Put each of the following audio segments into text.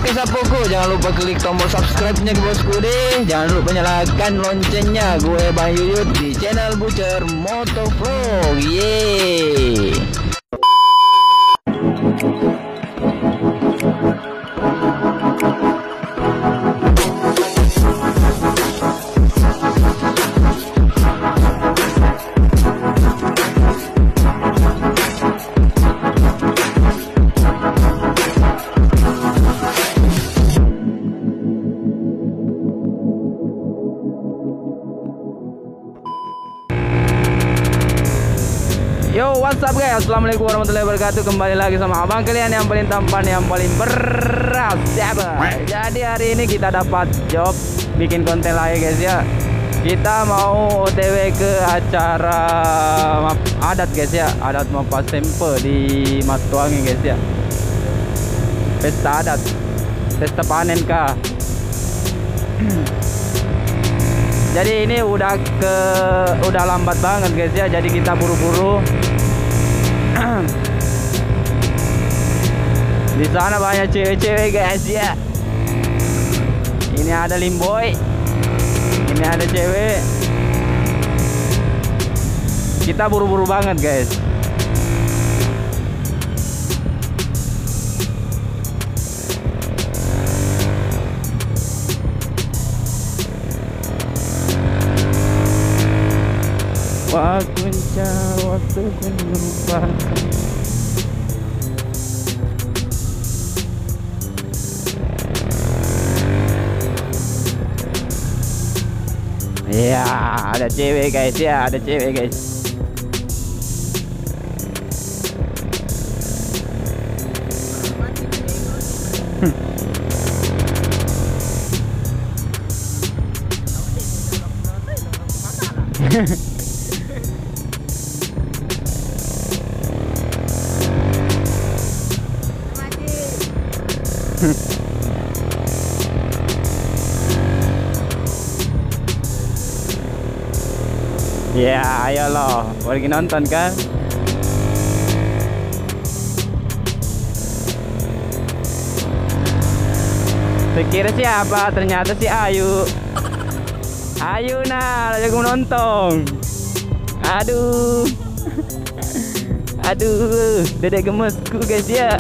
Oke sapoku, jangan lupa klik tombol subscribe-nya ke bosku deh. Jangan lupa nyalakan loncengnya. Gue Bang Yuyut di channel Butcher Motovlog. Yeay. Yo, what's up guys? Assalamualaikum warahmatullahi wabarakatuh. Kembali lagi sama abang kalian yang paling tampan, yang paling berat. Jadi hari ini kita dapat job bikin konten lagi guys ya. Kita mau OTW ke acara adat guys ya. Adat Mapas Tempe di Matuangi guys ya. Pesta adat, pesta panen kah? Jadi ini udah lambat banget guys ya. Jadi kita buru-buru. Di sana banyak cewek-cewek guys ya. Ini ada limboy. Ini ada cewek. Kita buru-buru banget guys. Waktu melupakan. Ya, ada cewek guys ya, ada cewek guys. Ya, ayo loh, pergi nonton kan? Sekira siapa? Ternyata si Ayu. Ayu nah, lagi nonton. Aduh, aduh, dedek gemesku guys ya.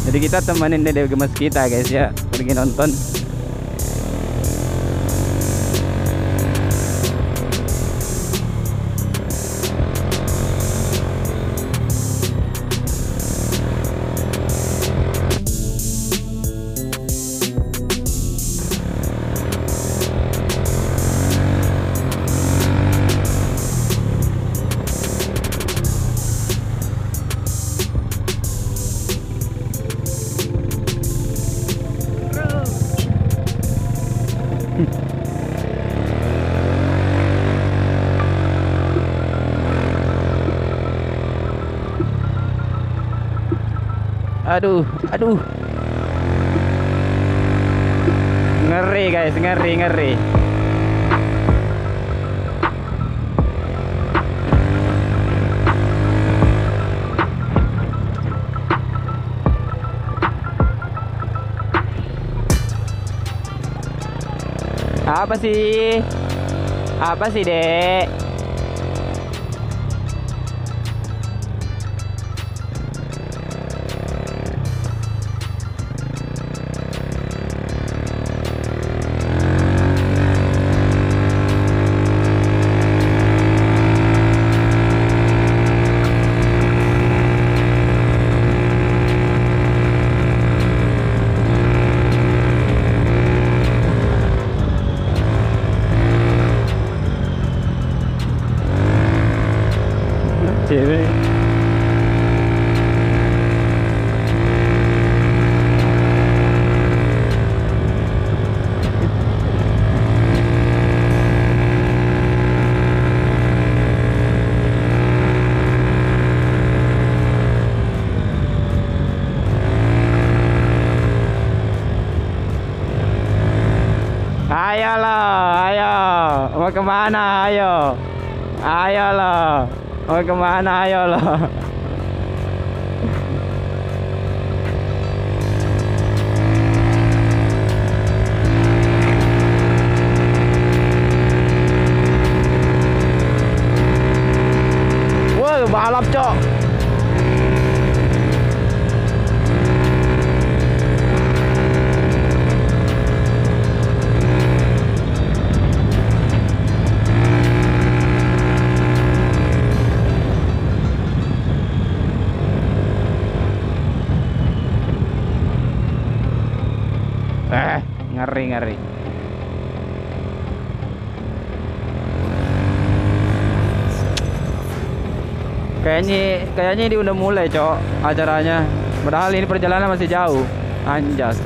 Jadi kita temenin dedek gemes kita guys ya, pergi nonton. Aduh, aduh. Ngeri guys, ngeri. Apa sih? Apa sih, Dek? Ayo lo, ayo. Mau kemana? Ayo. Ayo lo. Mau kemana? Ayo lo. Wah, balap cok. Ngeri. Kayaknya ini udah mulai, cok, acaranya. Padahal ini perjalanan masih jauh. Anjas.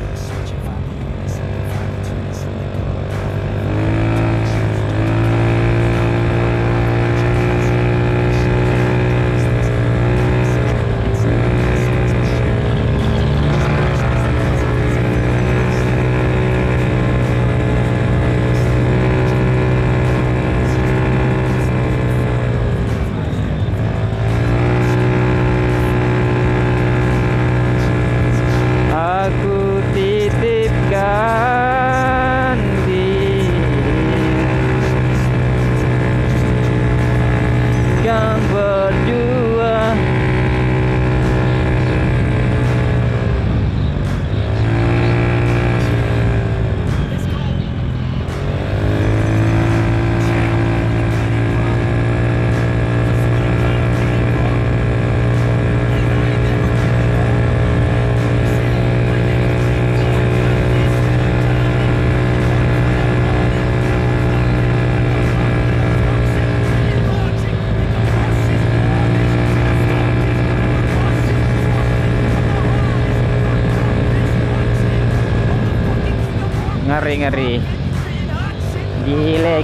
Ngeri.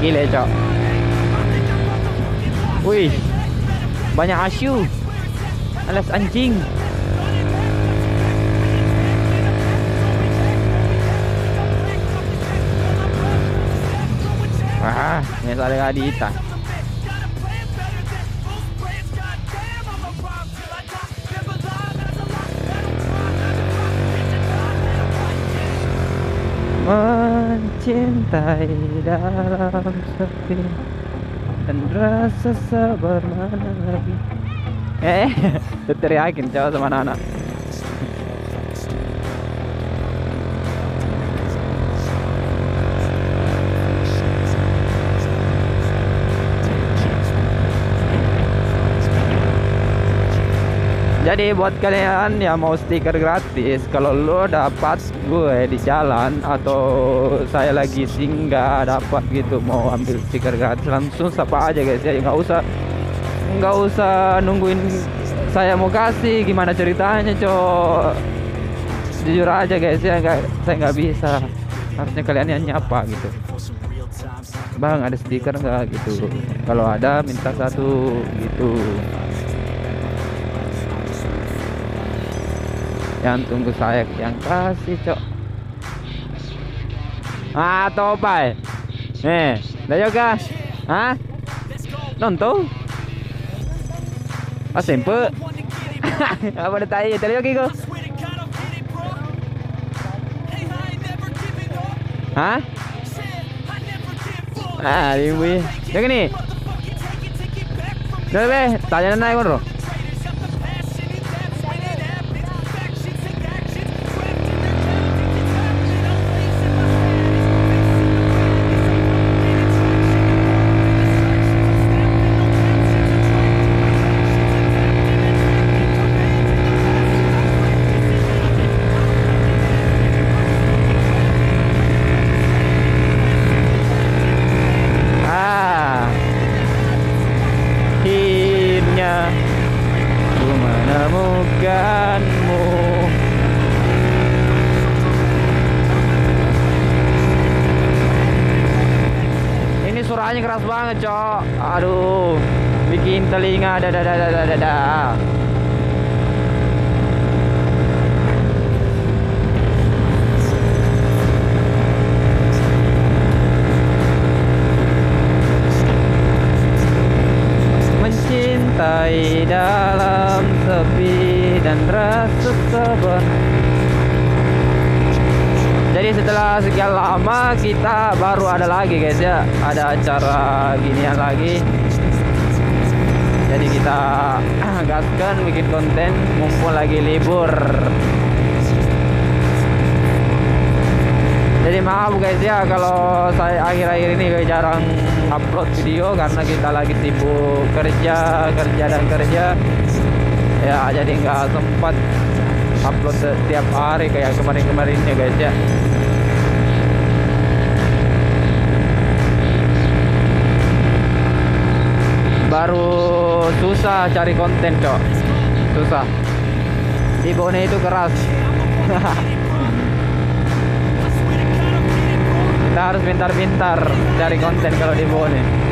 Gile cok. Wih, banyak asu. Alas anjing. Wah, ini ada kadita. Mencintai dalam sepi dan rasa sabar mana lagi. Teriakin cowok sama anak-anak. Jadi buat kalian yang mau stiker gratis, kalau lo dapat gue di jalan atau saya lagi singgah dapat gitu mau ambil stiker gratis, langsung sapa aja guys ya, nggak usah nungguin saya mau kasih gimana ceritanya cok. Jujur aja guys ya, saya nggak bisa, harusnya kalian yang nyapa gitu. Bang ada stiker nggak gitu, kalau ada minta satu gitu. Yang tunggu saya yang kasih cok. Topai. Dah yoga. Nonton. Sempe. Apa dah tahu tadi yogi ko? Liwi. Yang ni. Dah be, tanya naik kon ro. Suaranya keras banget cok. Aduh, bikin telinga dada. Jadi setelah sekian lama kita baru ada lagi guys ya, ada acara ginian lagi. Jadi kita gaskan bikin konten mumpung lagi libur. Jadi maaf guys ya kalau saya akhir-akhir ini jarang upload video karena kita lagi sibuk kerja ya, jadi nggak sempat upload setiap hari kayak kemarin-kemarinnya guys ya. Baru susah cari konten cok, susah. Di Bone itu keras. Kita harus pintar-pintar cari konten kalau di Bone.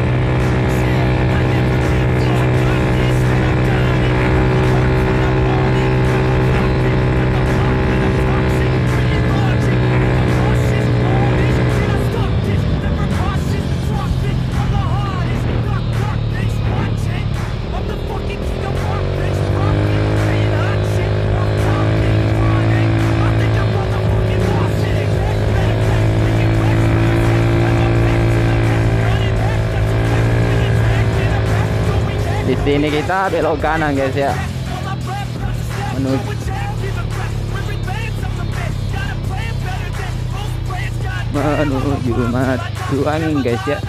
Di sini kita belok kanan guys ya, menuju Matuangin guys ya.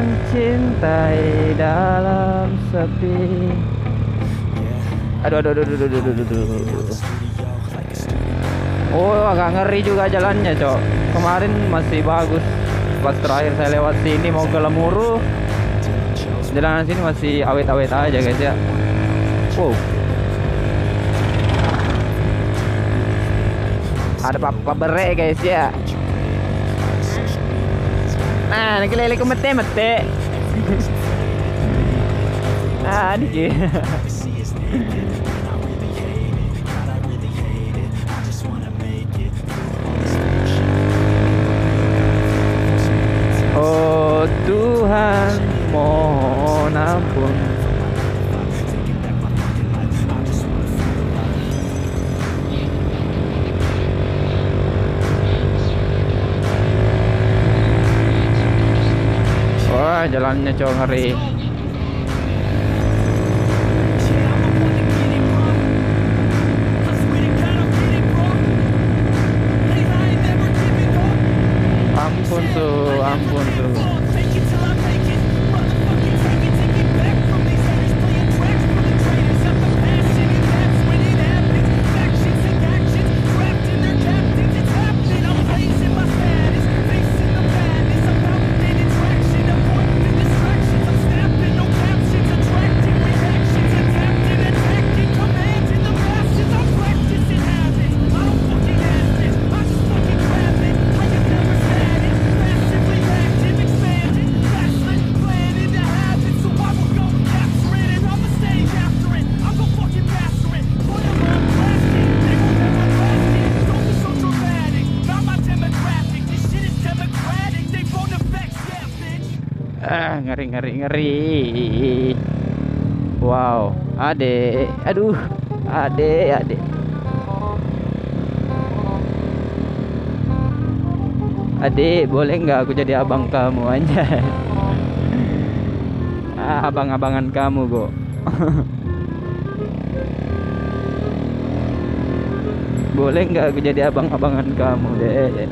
Mencintai dalam sepi. Aduh. Oh, agak ngeri juga jalannya cok. Kemarin masih bagus, pas terakhir saya lewat sini mau ke Lemuru, jalanan sini masih awet-awet aja guys ya. Wow, ada papa bere guys ya. Nah, ini kelele ke mete. Ah, dikit. Oh Tuhan, mohon ampun. Wah, jalannya cowok ngeri. Ampun tuh. Ngeri. Wow, adek, aduh, adek. Adek, boleh nggak aku jadi abang kamu aja? Abang-abangan kamu kok. Boleh nggak aku jadi abang-abangan kamu deh?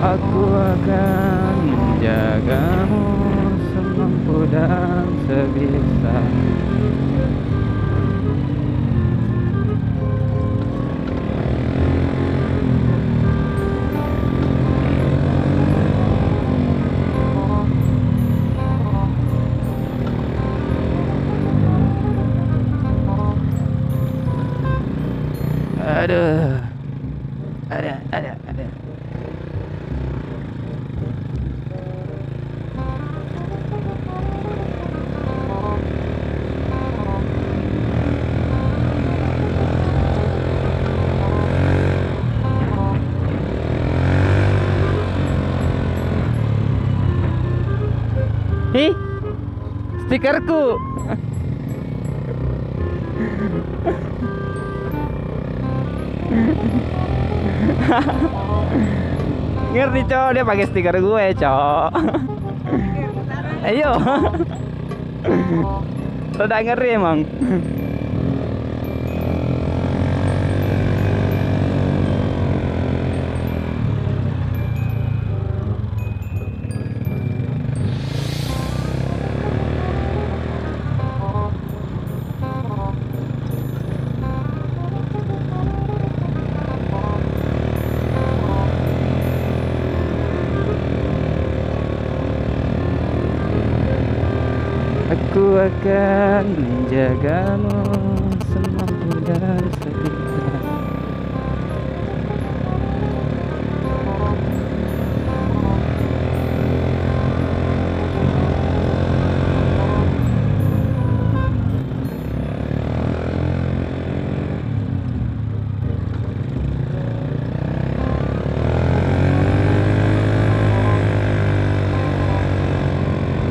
Aku akan menjagamu semampu dan sebisa. Ih, stikerku. Ngerti cowok, dia pakai stiker gue cowok. Ayo. Udah ngeri emang. Aku akan menjagamu semampu dan sebisa.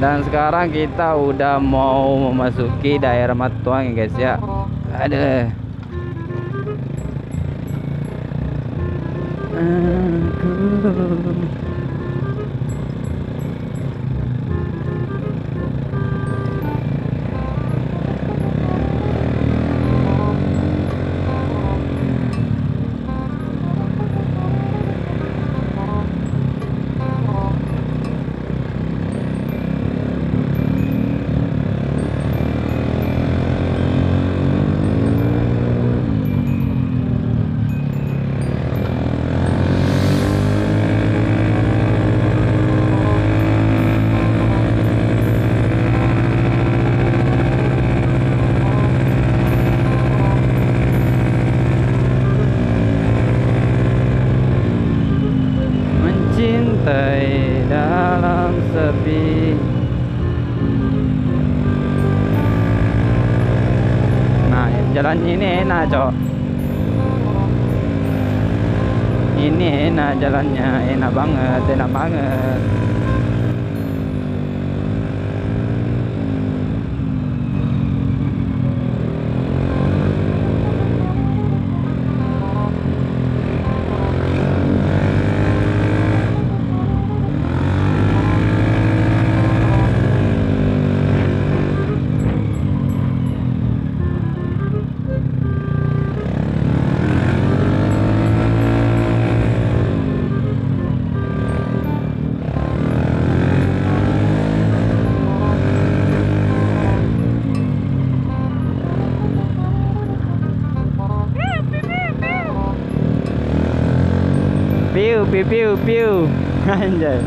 Dan sekarang kita udah mau memasuki daerah Matuang ya guys ya. Ada mencintai dalam sepi. Nah, jalan ini enak cok. Ini enak jalannya, enak banget, enak banget. Piu piu piu piu. Anjay.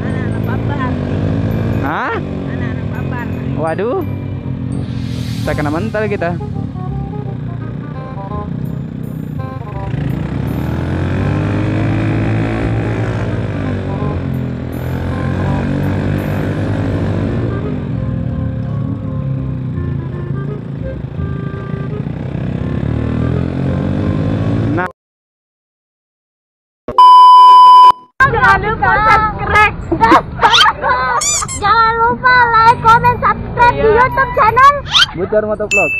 Anak-anak babar. Hah? Anak-anak babar. Waduh. Kita kena mental kita. Jangan lupa subscribe. Jangan lupa like, comment, subscribe di YouTube channel Bocor Motovlog.